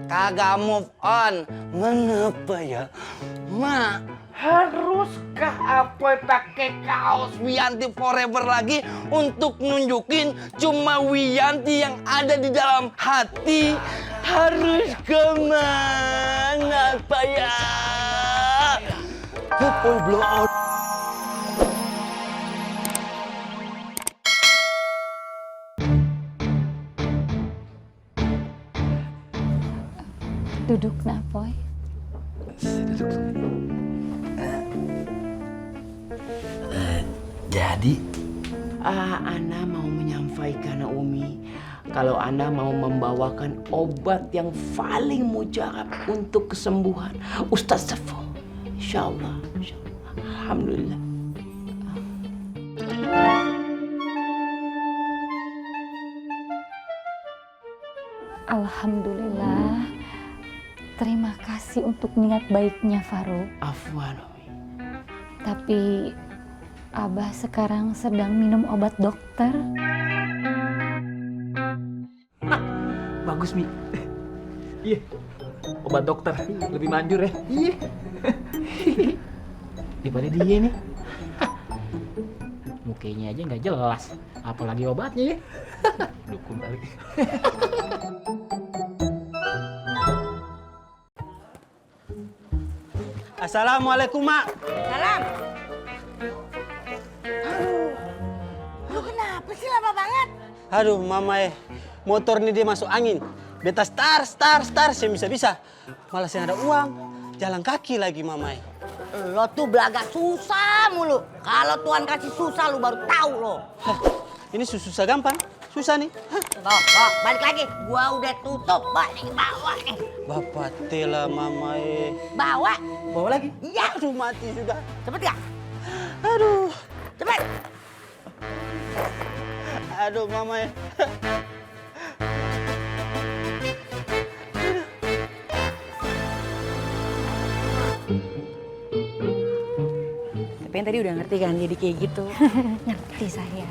Kagak move on. Mengapa ya, Ma? Haruskah Apoy pakai kaos Wiyanti Forever lagi untuk nunjukin cuma Wiyanti yang ada di dalam hati? Haruskah, Ma? Ngapa ya? Apoy blow out. Duduk nah, Poy. Jadi, Ana mau menyampaikan Umi kalau Ana mau membawakan obat yang paling mujarab untuk kesembuhan Ustaz Sepuh. Insyaallah. Alhamdulillah. Alhamdulillah. Terima kasih untuk niat baiknya, Farouk. Afwan, Umi. Tapi Abah sekarang sedang minum obat dokter. Bagus, Mi. Iya, obat dokter lebih manjur ya. Iya. Daripada dia nih. Mukanya aja nggak jelas, apalagi obatnya ya. Dukung balik. Assalamualaikum, Mak. Salam. Lu kenapa sih lama banget? Aduh, Mama motor ini dia masuk angin. Beta start, saya bisa-bisa. Malah saya ada uang, jalan kaki lagi, Mama. Lo tuh belaga susah mulu. Kalau Tuhan kasih susah lu baru tahu lo. Hah, ini susah gampang, susah nih. Hah. Loh, balik lagi. Gua udah tutup, balik bawa nih. Bapak tela, Mama. Bawa? Bawa lagi? Iya. Aduh, mati sudah. Cepet gak? Aduh, Cepet. aduh, Mama. Tapi yang tadi udah ngerti kan jadi kayak gitu. Ngerti saya.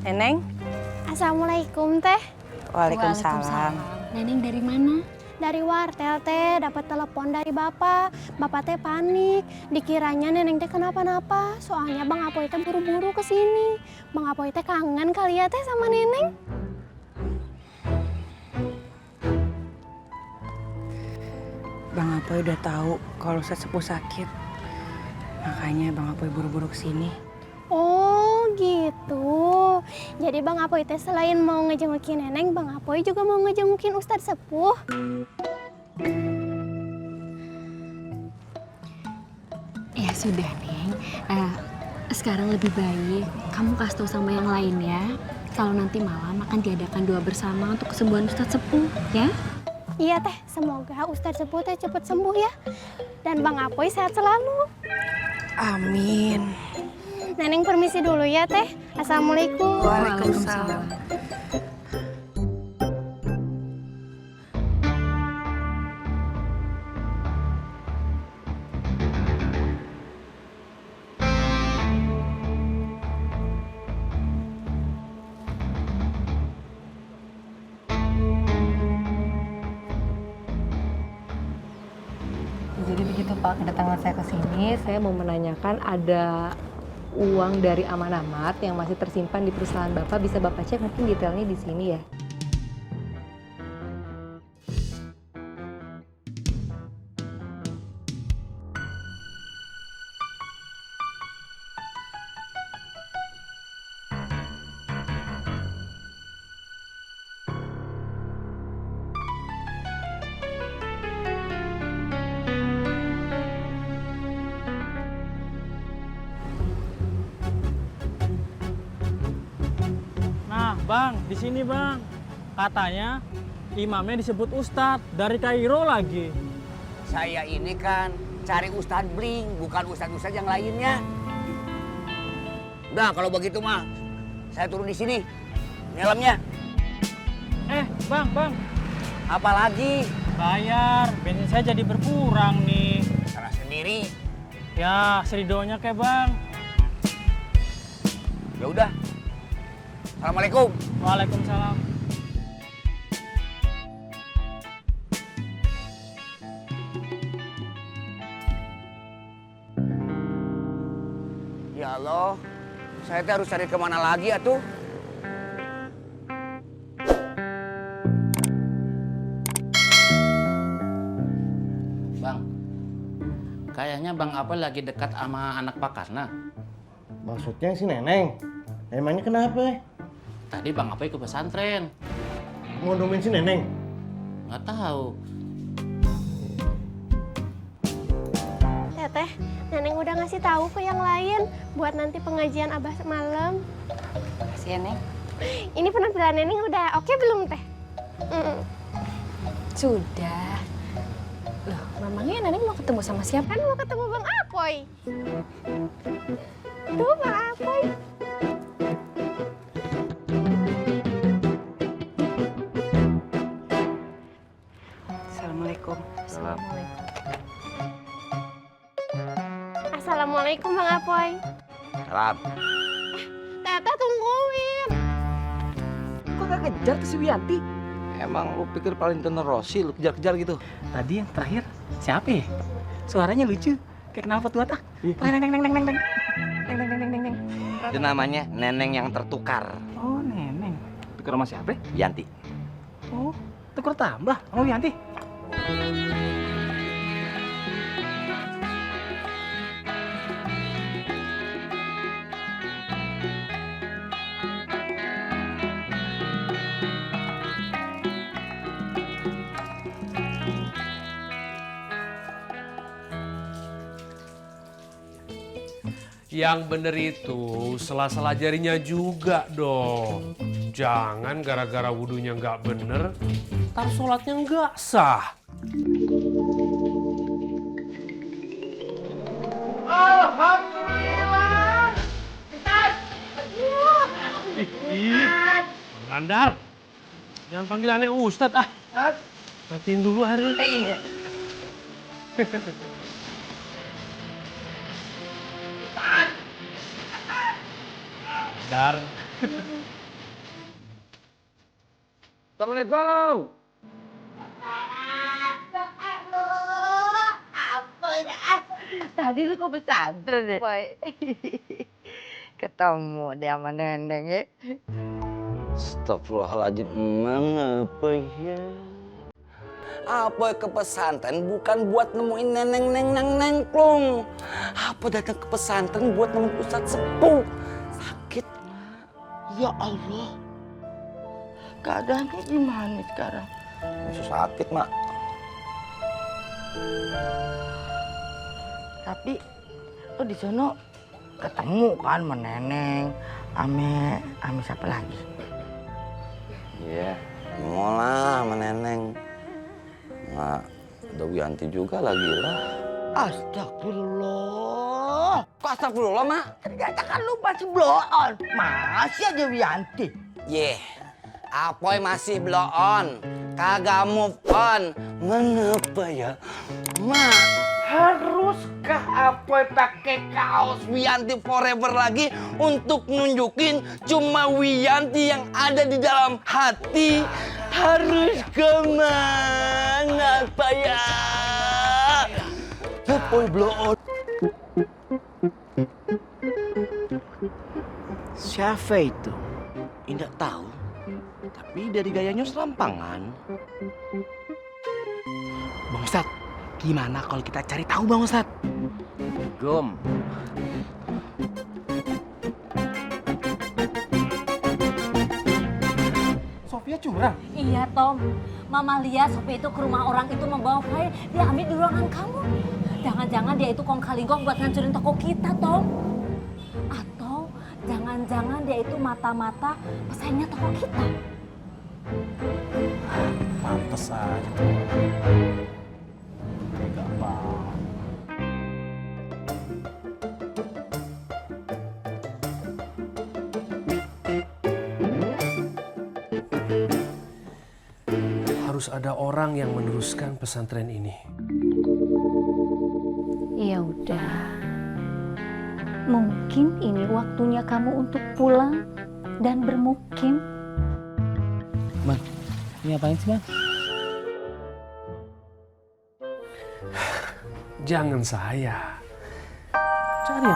Neneng? Assalamualaikum teh. Waalaikumsalam. Neneng dari mana? Dari wartel teh dapat telepon dari bapak. Bapak teh panik. Dikiranya neneng teh kenapa-napa. Soalnya Bang Apoy teh buru-buru ke sini. Bang Apoy teh kangen kali ya teh sama neneng. Bang Apoy udah tahu kalau Ustaz Sepuh sakit. Makanya Bang Apoy buru-buru ke sini. Oh gitu. Jadi Bang Apoy teh selain mau ngejengukin neneng, Bang Apoy juga mau ngejengukin Ustadz Sepuh. Ya sudah, Neng. Sekarang lebih baik kamu kasih tahu sama yang lain ya. Kalau nanti malam akan diadakan doa bersama untuk kesembuhan Ustadz Sepuh, ya? Iya teh, semoga Ustadz Sepuh teh cepet sembuh ya. Dan Bang Apoy sehat selalu. Amin. Neneng permisi dulu ya teh. Assalamualaikum. Waalaikumsalam. Jadi begitu Pak, kedatangan saya ke sini, saya mau menanyakan ada uang dari amanat yang masih tersimpan di perusahaan Bapak, bisa Bapak cek mungkin detailnya di sini ya. Nah, Bang, di sini Bang. Katanya imamnya disebut Ustadz dari Kairo lagi. Saya ini kan cari Ustadz Bling, bukan Ustadz-Ustadz yang lainnya. Udah, kalau begitu mah saya turun di sini. Helmnya. Bang. Apalagi? Bayar, bensin saya jadi berkurang nih. Salah sendiri. Ya, seridonya kayak Bang. Ya udah. Assalamualaikum. Waalaikumsalam. Ya Allah, saya harus cari kemana lagi atuh? Bang, kayaknya Bang Apoy lagi dekat sama anak Pak Karna. Maksudnya si Neneng? Emangnya kenapa? Tadi Bang Apoy ke pesantren. Mau nemuin si Neneng? Nggak tahu. Teteh, Neneng udah ngasih tahu ke yang lain buat nanti pengajian Abah malam. Makasih ya, Neng. Ini penampilan Neneng udah oke belum, Teh? Sudah. Loh, memangnya Neneng mau ketemu sama siapa? Kan mau ketemu Bang Apoy. Tuh, Bang Apoy. Assalamualaikum. Assalamualaikum Bang Apoy. Salam. Teteh tungguin. Kok gak kejar tuh si Wianti? Emang lu pikir paling Rosi, lu kejar-kejar gitu? Tadi yang terakhir siapa ya? Suaranya lucu. Kayak kenal pot ah. Neng neng neng neng neng neng. Neng neng neng neng neng neng. Itu namanya neneng yang tertukar. Oh, Neneng. Tukar sama siapa? Yanti. Oh, tukar tambah sama Wianti. Yang bener itu sela-sela jarinya juga dong. Jangan gara-gara wudunya nggak bener, ntar sholatnya nggak sah. Alhamdulillah. Bang Andar, jangan panggil aneh Ustadz ah. Matiin dulu hari ini. Dar. Assalamualaikum. Tadi lu kok pesantren deh. Ketemu dia sama Neneng ya. Astagfirullahaladzim, emang apa ya? Apa ke pesantren bukan buat nemuin neneng plong. Apa datang ke pesantren buat nemuin Ustadz Sepuh. Sakit, Mak. Ya Allah. Keadaannya gimana sekarang? Masih sakit, Mak. Tapi lo di sono ketemu kan sama Neneng, ame siapa lagi? Iya, mau lah sama neneng. Nggak, ada Wianti juga lagi lah. Astagfirullah. Kok astagfirullah, Mak? Ternyata kan lu masih blow on. Masih aja Wianti. Apoy masih blow on. Kagak move on. Mengapa ya? Mak, haruskah Apoy pakai kaos Wianti Forever lagi untuk nunjukin cuma Wianti yang ada di dalam hati? Haruskah, Mak? Ngapa ya? Apoy blow on. Siapa itu? Tidak tahu. Tapi dari gayanya serampangan. Bang Ustadz, gimana kalau kita cari tahu Bang Ustadz? Gom. Sofia curang. Iya Tom, Mama lihat Sophia itu ke rumah orang itu membawa file, dia ambil di ruangan kamu. Jangan-jangan dia itu kong kali kong buat ngancurin toko kita Tom. Atau jangan-jangan dia itu mata-mata pesaingnya toko kita. Pantes aja. Tega banget. Harus ada orang yang meneruskan pesantren ini. Ya udah, mungkin ini waktunya kamu untuk pulang dan bermukim. Bang, ini apain sih Bang? Jangan saya. Cari